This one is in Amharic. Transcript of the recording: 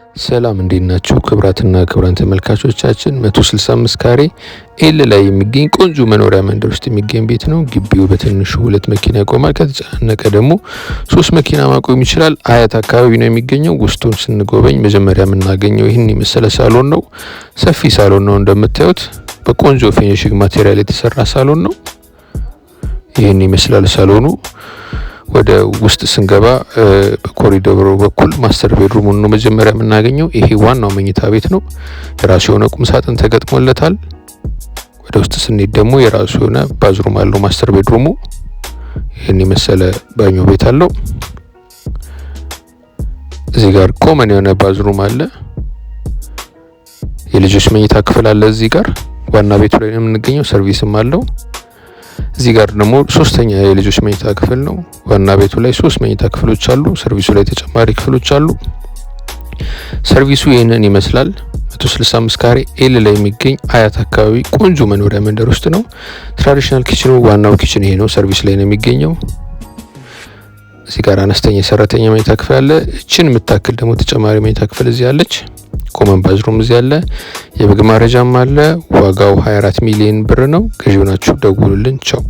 ሰላም እንዴት ናችሁ? ክብራትና ክብራን ተመልካቾቻችን 165 ካሬ ኤል ላይ የሚገኝ ቆንጆ መኖሪያ መንደር ውስጥ የሚገኝ ቤት ነው። ግቢው በትንሹ 2 መኪና ይቆማል። ከተጨናነቀ ደግሞ 3 መኪና ማቆም ይችላል። አያት አካባቢ ነው የሚገኘው። ውስጡን ስንጎበኝ መጀመሪያ የምናገኘው ይህን የመሰለ ሳሎን ነው። ሰፊ ሳሎን ነው እንደምታዩት። በቆንጆ ፊኒሺንግ ማቴሪያል የተሰራ ሳሎን ነው። ይህን ይመስላል ሳሎኑ። ወደ ውስጥ ስንገባ በኮሪዶሩ በኩል ማስተር ቤድሩሙን ነው መጀመሪያ የምናገኘው። ይሄ ዋናው መኝታ ቤት ነው። የራሱ የሆነ ቁም ሳጥን ተገጥሞለታል። ወደ ውስጥ ስንሄድ ደግሞ የራሱ የሆነ ባዝሩም አለው ማስተር ቤድሩሙ። ይህን የመሰለ ባኞ ቤት አለው። እዚህ ጋር ኮመን የሆነ ባዝሩም አለ። የልጆች መኝታ ክፍል አለ። እዚህ ጋር ዋና ቤቱ ላይ ነው የምንገኘው። ሰርቪስም አለው። እዚህ ጋር ደግሞ ሶስተኛ የልጆች መኝታ ክፍል ነው። ዋና ቤቱ ላይ 3 መኝታ ክፍሎች አሉ። ሰርቪሱ ላይ ተጨማሪ ክፍሎች አሉ። ሰርቪሱ ይህንን ይመስላል። 165 ካሬ ኤል ላይ የሚገኝ አያት አካባቢ ቆንጆ መኖሪያ መንደር ውስጥ ነው። ትራዲሽናል ኪችኑ ዋናው ኪችን ይሄ ነው። ሰርቪስ ላይ ነው የሚገኘው። እዚህ ጋር አነስተኛ የሰራተኛ መኝታ ክፍል አለ። እችን የምታክል ደግሞ ተጨማሪ መኝታ ክፍል እዚህ አለች። ኮመን ባዝሩም እዚህ አለ። የበግ ማረጃም አለ። ዋጋው 24 ሚሊዮን ብር ነው። ገዢው ናችሁ፣ ደውሉልን። ቻው